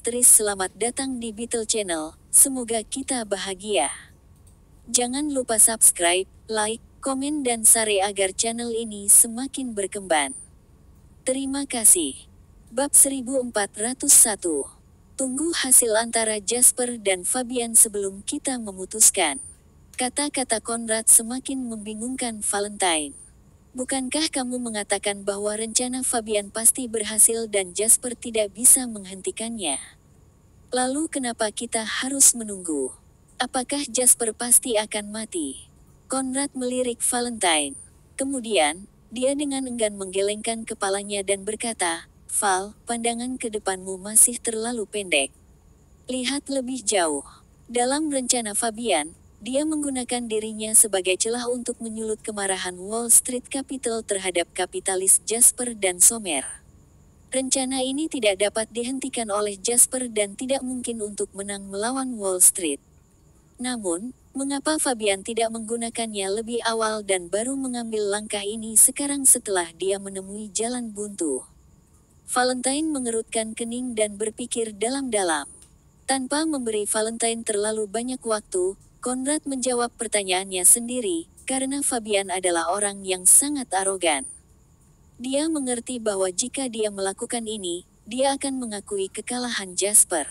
aktris, selamat datang di Beetle Channel, semoga kita bahagia. Jangan lupa subscribe, like, komen dan share agar channel ini semakin berkembang. Terima kasih. Bab 1401. Tunggu hasil antara Jasper dan Fabian sebelum kita memutuskan. Kata-kata Conrad semakin membingungkan Valentine. Bukankah kamu mengatakan bahwa rencana Fabian pasti berhasil dan Jasper tidak bisa menghentikannya? Lalu kenapa kita harus menunggu? Apakah Jasper pasti akan mati? Conrad melirik Valentine. Kemudian, dia dengan enggan menggelengkan kepalanya dan berkata, "Val, pandangan ke depanmu masih terlalu pendek. Lihat lebih jauh." Dalam rencana Fabian, dia menggunakan dirinya sebagai celah untuk menyulut kemarahan Wall Street Capital terhadap kapitalis Jasper dan Sommer. Rencana ini tidak dapat dihentikan oleh Jasper dan tidak mungkin untuk menang melawan Wall Street. Namun, mengapa Fabian tidak menggunakannya lebih awal dan baru mengambil langkah ini sekarang setelah dia menemui jalan buntu? Valentine mengerutkan kening dan berpikir dalam-dalam. Tanpa memberi Valentine terlalu banyak waktu, Conrad menjawab pertanyaannya sendiri, karena Fabian adalah orang yang sangat arogan. Dia mengerti bahwa jika dia melakukan ini, dia akan mengakui kekalahan Jasper.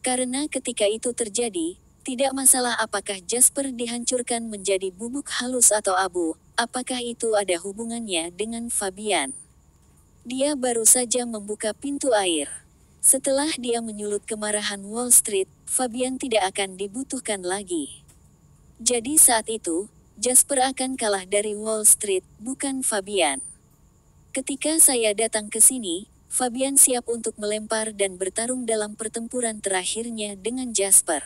Karena ketika itu terjadi, tidak masalah apakah Jasper dihancurkan menjadi bubuk halus atau abu, apakah itu ada hubungannya dengan Fabian. Dia baru saja membuka pintu air. Setelah dia menyulut kemarahan Wall Street, Fabian tidak akan dibutuhkan lagi. Jadi saat itu, Jasper akan kalah dari Wall Street, bukan Fabian. Ketika saya datang ke sini, Fabian siap untuk melempar dan bertarung dalam pertempuran terakhirnya dengan Jasper.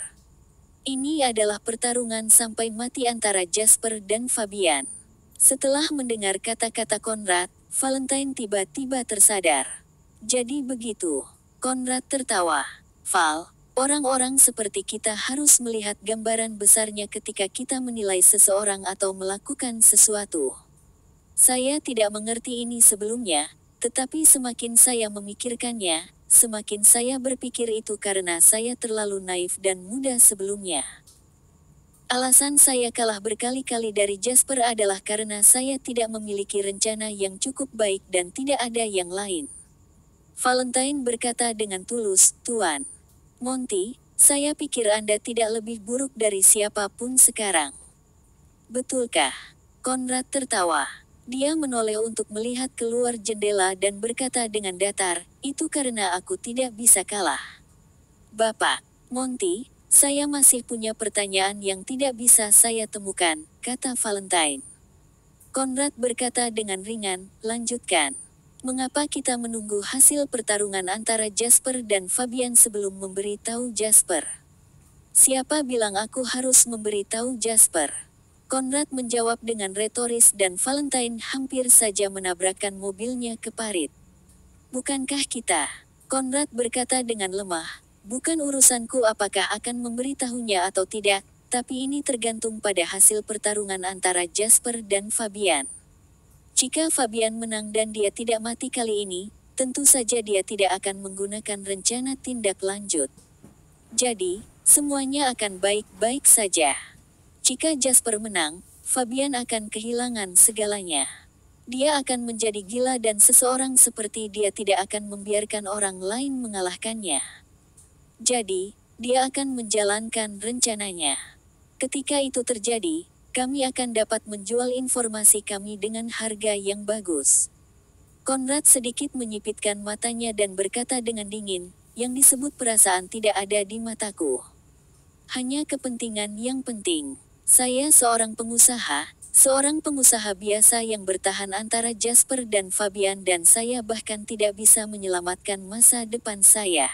Ini adalah pertarungan sampai mati antara Jasper dan Fabian. Setelah mendengar kata-kata Conrad, Valentine tiba-tiba tersadar. Jadi begitu. Conrad tertawa. "Val, orang-orang seperti kita harus melihat gambaran besarnya ketika kita menilai seseorang atau melakukan sesuatu. Saya tidak mengerti ini sebelumnya, tetapi semakin saya memikirkannya, semakin saya berpikir itu karena saya terlalu naif dan muda sebelumnya. Alasan saya kalah berkali-kali dari Jasper adalah karena saya tidak memiliki rencana yang cukup baik dan tidak ada yang lain." Valentine berkata dengan tulus, "Tuan Monty, saya pikir Anda tidak lebih buruk dari siapapun sekarang." "Betulkah?" Conrad tertawa. Dia menoleh untuk melihat keluar jendela dan berkata dengan datar, "Itu karena aku tidak bisa kalah." "Bapak Monty, saya masih punya pertanyaan yang tidak bisa saya temukan," kata Valentine. Conrad berkata dengan ringan, "Lanjutkan. Mengapa kita menunggu hasil pertarungan antara Jasper dan Fabian sebelum memberi tahu Jasper?" "Siapa bilang aku harus memberi tahu Jasper?" Conrad menjawab dengan retoris dan Valentine hampir saja menabrakkan mobilnya ke parit. "Bukankah kita?" Conrad berkata dengan lemah, "Bukan urusanku apakah akan memberitahunya atau tidak, tapi ini tergantung pada hasil pertarungan antara Jasper dan Fabian. Jika Fabian menang dan dia tidak mati kali ini, tentu saja dia tidak akan menggunakan rencana tindak lanjut. Jadi, semuanya akan baik-baik saja. Jika Jasper menang, Fabian akan kehilangan segalanya. Dia akan menjadi gila dan seseorang seperti dia tidak akan membiarkan orang lain mengalahkannya. Jadi, dia akan menjalankan rencananya. Ketika itu terjadi, kami akan dapat menjual informasi kami dengan harga yang bagus." Conrad sedikit menyipitkan matanya dan berkata dengan dingin, "Yang disebut perasaan tidak ada di mataku. Hanya kepentingan yang penting. Saya seorang pengusaha biasa yang bertahan antara Jasper dan Fabian dan saya bahkan tidak bisa menyelamatkan masa depan saya.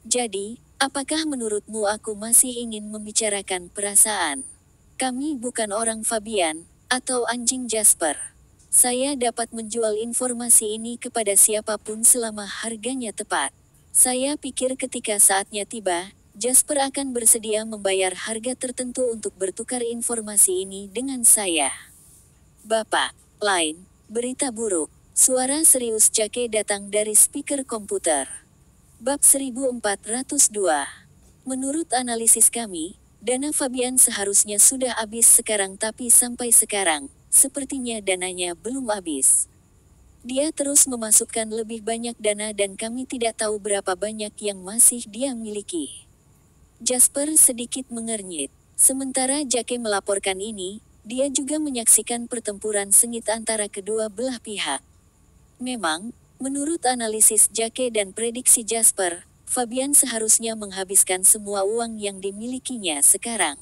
Jadi, apakah menurutmu aku masih ingin membicarakan perasaan? Kami bukan orang Fabian, atau anjing Jasper. Saya dapat menjual informasi ini kepada siapapun selama harganya tepat. Saya pikir ketika saatnya tiba, Jasper akan bersedia membayar harga tertentu untuk bertukar informasi ini dengan saya." "Bapak, berita buruk." Suara serius Jake datang dari speaker komputer. Bab 1402. Menurut analisis kami, dana Fabian seharusnya sudah habis sekarang, tapi sampai sekarang, sepertinya dananya belum habis. Dia terus memasukkan lebih banyak dana dan kami tidak tahu berapa banyak yang masih dia miliki. Jasper sedikit mengernyit. Sementara Jake melaporkan ini, dia juga menyaksikan pertempuran sengit antara kedua belah pihak. Memang, menurut analisis Jake dan prediksi Jasper, Fabian seharusnya menghabiskan semua uang yang dimilikinya sekarang.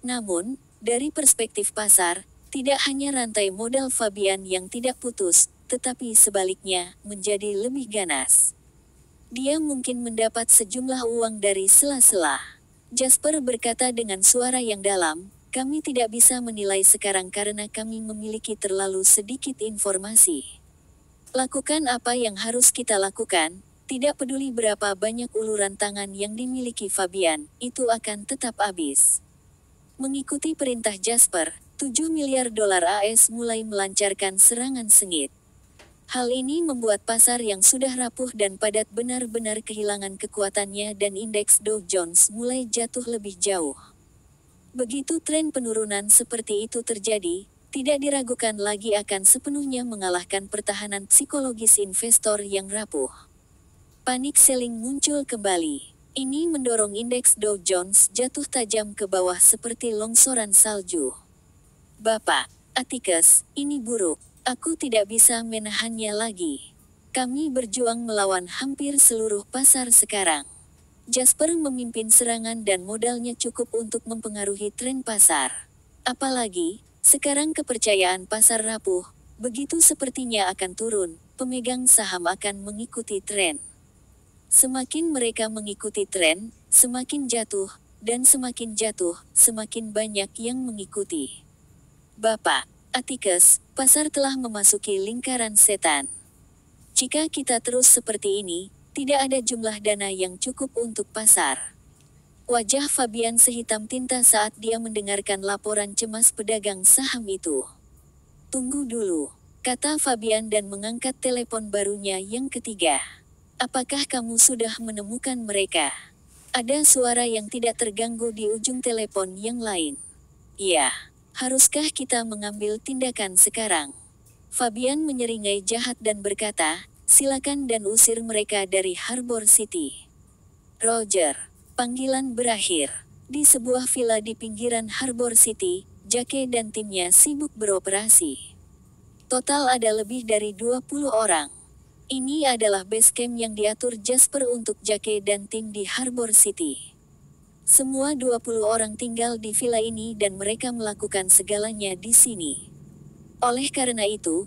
Namun, dari perspektif pasar, tidak hanya rantai modal Fabian yang tidak putus, tetapi sebaliknya, menjadi lebih ganas. Dia mungkin mendapat sejumlah uang dari sela-sela. Jasper berkata dengan suara yang dalam, kami tidak bisa menilai sekarang karena kami memiliki terlalu sedikit informasi. Lakukan apa yang harus kita lakukan, tidak peduli berapa banyak uluran tangan yang dimiliki Fabian, itu akan tetap habis. Mengikuti perintah Jasper, 7 miliar dolar AS mulai melancarkan serangan sengit. Hal ini membuat pasar yang sudah rapuh dan padat benar-benar kehilangan kekuatannya dan indeks Dow Jones mulai jatuh lebih jauh. Begitu tren penurunan seperti itu terjadi, tidak diragukan lagi akan sepenuhnya mengalahkan pertahanan psikologis investor yang rapuh. Panik selling muncul kembali. Ini mendorong indeks Dow Jones jatuh tajam ke bawah seperti longsoran salju. Bapak, Atticus, ini buruk. Aku tidak bisa menahannya lagi. Kami berjuang melawan hampir seluruh pasar sekarang. Jasper memimpin serangan dan modalnya cukup untuk mempengaruhi tren pasar. Apalagi, sekarang kepercayaan pasar rapuh, begitu sepertinya akan turun, pemegang saham akan mengikuti tren. Semakin mereka mengikuti tren, semakin jatuh, dan semakin jatuh, semakin banyak yang mengikuti. Bapak, Atticus, pasar telah memasuki lingkaran setan. Jika kita terus seperti ini, tidak ada jumlah dana yang cukup untuk pasar. Wajah Fabian sehitam tinta saat dia mendengarkan laporan cemas pedagang saham itu. Tunggu dulu, kata Fabian dan mengangkat telepon barunya yang ketiga. Apakah kamu sudah menemukan mereka? Ada suara yang tidak terganggu di ujung telepon yang lain. Ya. Haruskah kita mengambil tindakan sekarang? Fabian menyeringai jahat dan berkata, silakan dan usir mereka dari Harbor City. Roger. Panggilan berakhir. Di sebuah villa di pinggiran Harbor City, Jake dan timnya sibuk beroperasi. Total ada lebih dari 20 orang. Ini adalah base camp yang diatur Jasper untuk Jake dan tim di Harbor City. Semua 20 orang tinggal di villa ini dan mereka melakukan segalanya di sini. Oleh karena itu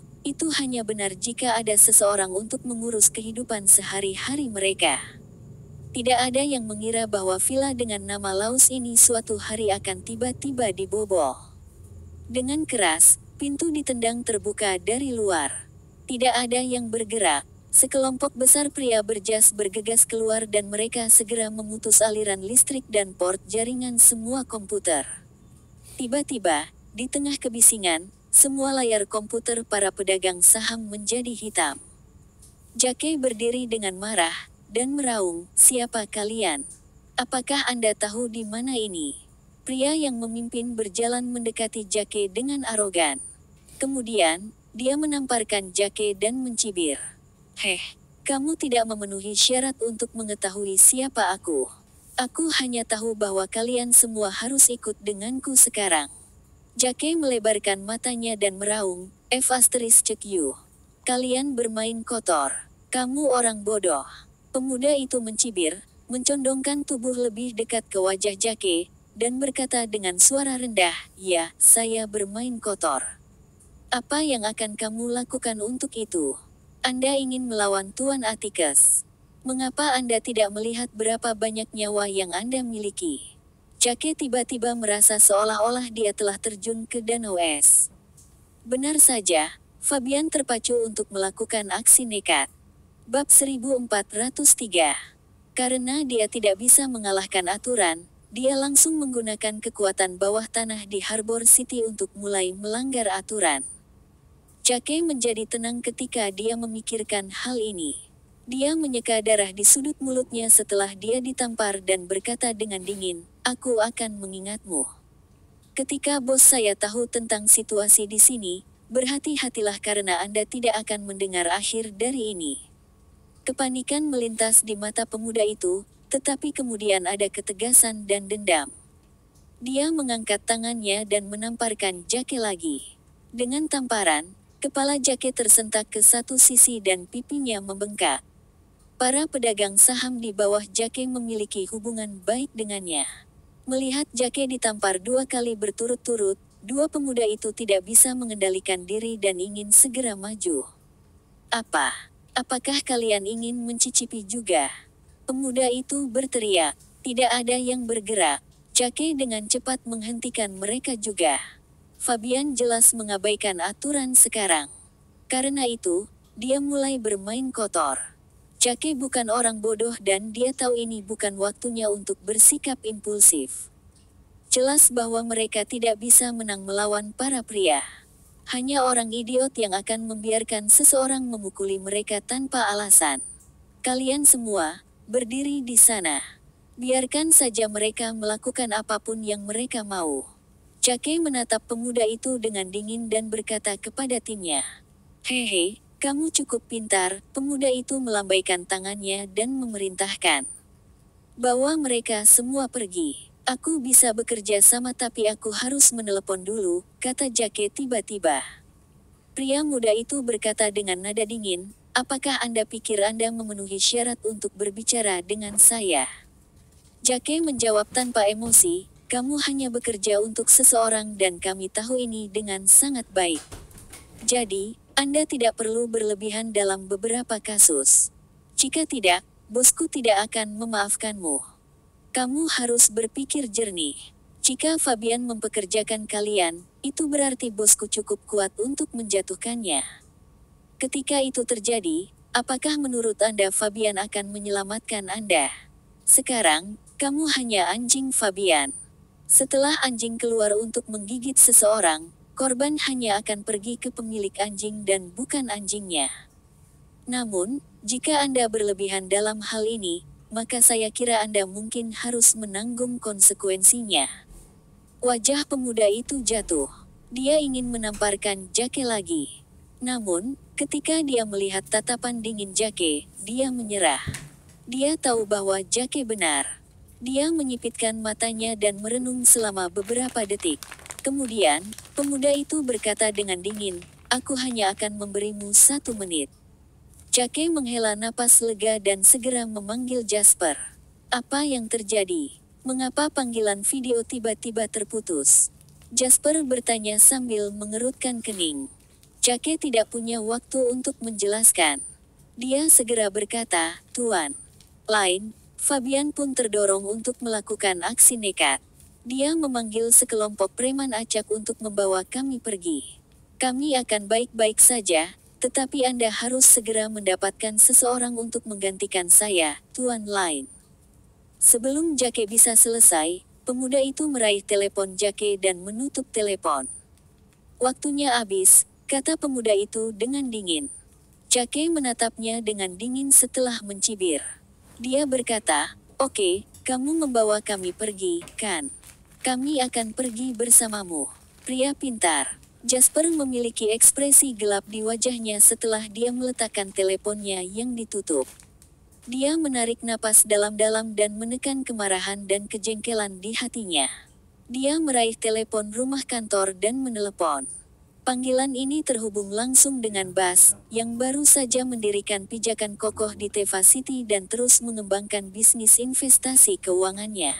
hanya benar jika ada seseorang untuk mengurus kehidupan sehari-hari mereka. Tidak ada yang mengira bahwa villa dengan nama Laus ini suatu hari akan tiba-tiba dibobol. Dengan keras, pintu ditendang terbuka dari luar. Tidak ada yang bergerak. Sekelompok besar pria berjas bergegas keluar dan mereka segera memutus aliran listrik dan port jaringan semua komputer. Tiba-tiba, di tengah kebisingan, semua layar komputer para pedagang saham menjadi hitam. Jake berdiri dengan marah, dan meraung, siapa kalian? Apakah Anda tahu di mana ini? Pria yang memimpin berjalan mendekati Jake dengan arogan. Kemudian, dia menamparkan Jake dan mencibir. Kamu tidak memenuhi syarat untuk mengetahui siapa aku. Aku hanya tahu bahwa kalian semua harus ikut denganku sekarang. Jake melebarkan matanya dan meraung, F***you. Kalian bermain kotor. Kamu orang bodoh. Pemuda itu mencibir, mencondongkan tubuh lebih dekat ke wajah Jake, dan berkata dengan suara rendah, ya, saya bermain kotor. Apa yang akan kamu lakukan untuk itu? Anda ingin melawan Tuan Atticus. Mengapa Anda tidak melihat berapa banyak nyawa yang Anda miliki? Jake tiba-tiba merasa seolah-olah dia telah terjun ke danau es. Benar saja, Fabian terpacu untuk melakukan aksi nekat. Bab 1403. Karena dia tidak bisa mengalahkan aturan, dia langsung menggunakan kekuatan bawah tanah di Harbor City untuk mulai melanggar aturan. Jake menjadi tenang ketika dia memikirkan hal ini. Dia menyeka darah di sudut mulutnya setelah dia ditampar dan berkata dengan dingin, "Aku akan mengingatmu. Ketika bos saya tahu tentang situasi di sini, berhati-hatilah karena Anda tidak akan mendengar akhir dari ini." Kepanikan melintas di mata pemuda itu, tetapi kemudian ada ketegasan dan dendam. Dia mengangkat tangannya dan menamparkan Jake lagi. Dengan tamparan, kepala Jake tersentak ke satu sisi dan pipinya membengkak. Para pedagang saham di bawah Jake memiliki hubungan baik dengannya. Melihat Jake ditampar 2 kali berturut-turut, dua pemuda itu tidak bisa mengendalikan diri dan ingin segera maju. Apakah kalian ingin mencicipi juga?" Pemuda itu berteriak. Tidak ada yang bergerak. Jake dengan cepat menghentikan mereka juga. Fabian jelas mengabaikan aturan sekarang. Karena itu, dia mulai bermain kotor. Jake bukan orang bodoh dan dia tahu ini bukan waktunya untuk bersikap impulsif. Jelas bahwa mereka tidak bisa menang melawan para pria. Hanya orang idiot yang akan membiarkan seseorang memukuli mereka tanpa alasan. "Kalian semua, berdiri di sana. Biarkan saja mereka melakukan apapun yang mereka mau." Jake menatap pemuda itu dengan dingin dan berkata kepada timnya, "Hehe, kamu cukup pintar." Pemuda itu melambaikan tangannya dan memerintahkan, "Bawa mereka semua pergi. Aku bisa bekerja sama tapi aku harus menelepon dulu," kata Jake tiba-tiba. Pria muda itu berkata dengan nada dingin, "Apakah Anda pikir Anda memenuhi syarat untuk berbicara dengan saya?" Jake menjawab tanpa emosi, "Kamu hanya bekerja untuk seseorang dan kami tahu ini dengan sangat baik. Jadi, Anda tidak perlu berlebihan dalam beberapa kasus. Jika tidak, bosku tidak akan memaafkanmu. Kamu harus berpikir jernih. Jika Fabian mempekerjakan kalian, itu berarti bosku cukup kuat untuk menjatuhkannya. Ketika itu terjadi, apakah menurut Anda Fabian akan menyelamatkan Anda? Sekarang, kamu hanya anjing Fabian. Setelah anjing keluar untuk menggigit seseorang, korban hanya akan pergi ke pemilik anjing dan bukan anjingnya. Namun, jika Anda berlebihan dalam hal ini, maka saya kira Anda mungkin harus menanggung konsekuensinya." Wajah pemuda itu jatuh. Dia ingin menamparkan Jake lagi. Namun, ketika dia melihat tatapan dingin Jake, dia menyerah. Dia tahu bahwa Jake benar. Dia menyipitkan matanya dan merenung selama beberapa detik. Kemudian, pemuda itu berkata dengan dingin, "Aku hanya akan memberimu 1 menit." Jake menghela napas lega dan segera memanggil Jasper. "Apa yang terjadi? Mengapa panggilan video tiba-tiba terputus?" Jasper bertanya sambil mengerutkan kening. Jake tidak punya waktu untuk menjelaskan. Dia segera berkata, "Tuan Lain." Fabian pun terdorong untuk melakukan aksi nekat. Dia memanggil sekelompok preman acak untuk membawa kami pergi. "Kami akan baik-baik saja, tetapi Anda harus segera mendapatkan seseorang untuk menggantikan saya, Tuan Lain." Sebelum Jake bisa selesai, pemuda itu meraih telepon Jake dan menutup telepon. "Waktunya habis," kata pemuda itu dengan dingin. Jake menatapnya dengan dingin setelah mencibir. Dia berkata, "Oke, kamu membawa kami pergi, kan? Kami akan pergi bersamamu." Pria pintar. Jasper memiliki ekspresi gelap di wajahnya setelah dia meletakkan teleponnya yang ditutup. Dia menarik napas dalam-dalam dan menekan kemarahan dan kejengkelan di hatinya. Dia meraih telepon rumah kantor dan menelepon. Panggilan ini terhubung langsung dengan Bas, yang baru saja mendirikan pijakan kokoh di Teva City dan terus mengembangkan bisnis investasi keuangannya.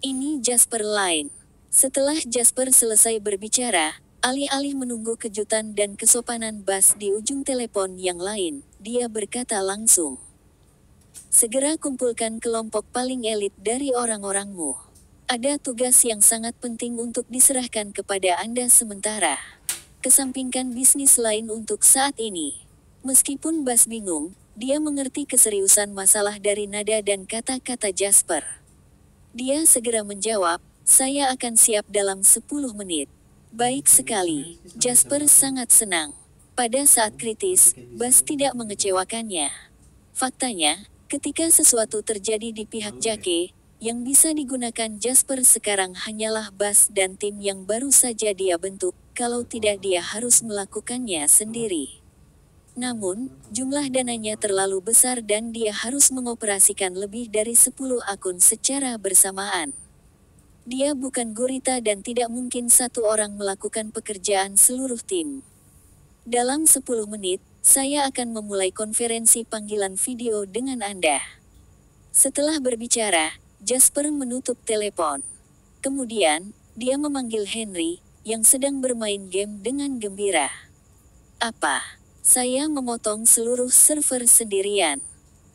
Ini Jasper Lain. Setelah Jasper selesai berbicara, alih-alih menunggu kejutan dan kesopanan Bas di ujung telepon yang lain, dia berkata langsung, "Segera kumpulkan kelompok paling elit dari orang-orangmu. Ada tugas yang sangat penting untuk diserahkan kepada Anda sementara. Kesampingkan bisnis lain untuk saat ini." Meskipun Bas bingung, dia mengerti keseriusan masalah dari nada dan kata-kata Jasper. Dia segera menjawab, "Saya akan siap dalam 10 menit. "Baik sekali." Jasper sangat senang. Pada saat kritis, Bas tidak mengecewakannya. Faktanya, ketika sesuatu terjadi di pihak Jake, yang bisa digunakan Jasper sekarang hanyalah Bas dan tim yang baru saja dia bentuk, kalau tidak dia harus melakukannya sendiri. Namun, jumlah dananya terlalu besar dan dia harus mengoperasikan lebih dari 10 akun secara bersamaan. Dia bukan gurita dan tidak mungkin satu orang melakukan pekerjaan seluruh tim. Dalam 10 menit, saya akan memulai konferensi panggilan video dengan Anda. Setelah berbicara, Jasper menutup telepon. Kemudian, dia memanggil Henry, yang sedang bermain game dengan gembira. Apa? Saya memotong seluruh server sendirian.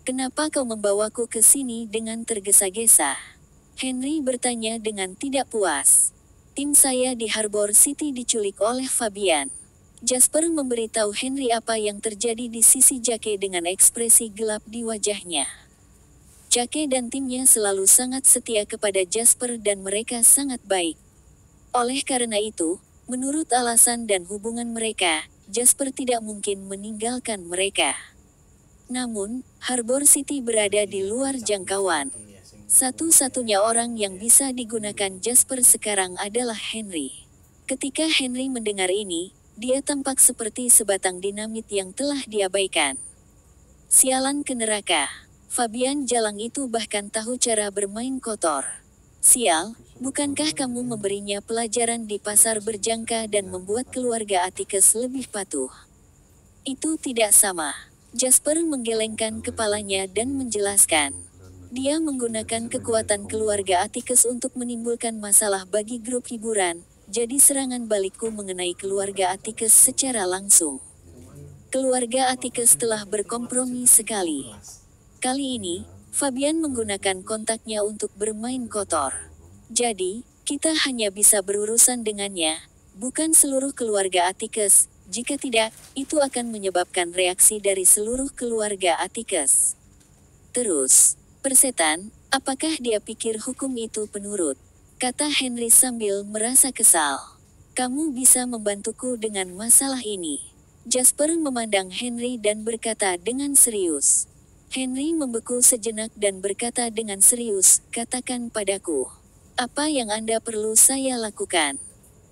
Kenapa kau membawaku ke sini dengan tergesa-gesa? Henry bertanya dengan tidak puas. Tim saya di Harbor City diculik oleh Fabian. Jasper memberitahu Henry apa yang terjadi di sisi Jake dengan ekspresi gelap di wajahnya. Jake dan timnya selalu sangat setia kepada Jasper dan mereka sangat baik. Oleh karena itu, menurut alasan dan hubungan mereka, Jasper tidak mungkin meninggalkan mereka. Namun, Harbor City berada di luar jangkauan. Satu-satunya orang yang bisa digunakan Jasper sekarang adalah Henry. Ketika Henry mendengar ini, dia tampak seperti sebatang dinamit yang telah diabaikan. Sialan ke neraka. Fabian Jalang itu bahkan tahu cara bermain kotor. Sial, bukankah kamu memberinya pelajaran di pasar berjangka dan membuat keluarga Atticus lebih patuh? Itu tidak sama. Jasper menggelengkan kepalanya dan menjelaskan. Dia menggunakan kekuatan keluarga Atticus untuk menimbulkan masalah bagi grup hiburan, jadi serangan balikku mengenai keluarga Atticus secara langsung. Keluarga Atticus telah berkompromi sekali. Kali ini, Fabian menggunakan kontaknya untuk bermain kotor. Jadi, kita hanya bisa berurusan dengannya, bukan seluruh keluarga Atticus. Jika tidak, itu akan menyebabkan reaksi dari seluruh keluarga Atticus. Terus, persetan, apakah dia pikir hukum itu penurut? Kata Henry sambil merasa kesal. Kamu bisa membantuku dengan masalah ini. Jasper memandang Henry dan berkata dengan serius. Henry membeku sejenak dan berkata dengan serius, katakan padaku. Apa yang Anda perlu saya lakukan?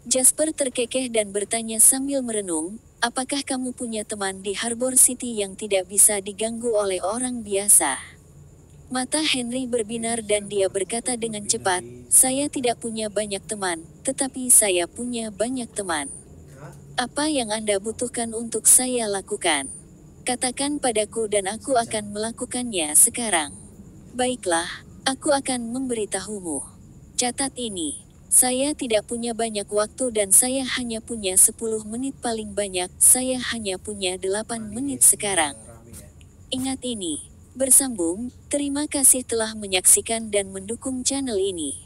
Jasper terkekeh dan bertanya sambil merenung, apakah kamu punya teman di Harbor City yang tidak bisa diganggu oleh orang biasa? Mata Henry berbinar dan dia berkata dengan cepat, saya tidak punya banyak teman, tetapi saya punya banyak teman. Apa yang Anda butuhkan untuk saya lakukan? Katakan padaku dan aku akan melakukannya sekarang. Baiklah, aku akan memberitahumu. Catat ini. Saya tidak punya banyak waktu dan saya hanya punya 10 menit paling banyak, saya hanya punya 8 menit sekarang. Ingat ini. Bersambung, terima kasih telah menyaksikan dan mendukung channel ini.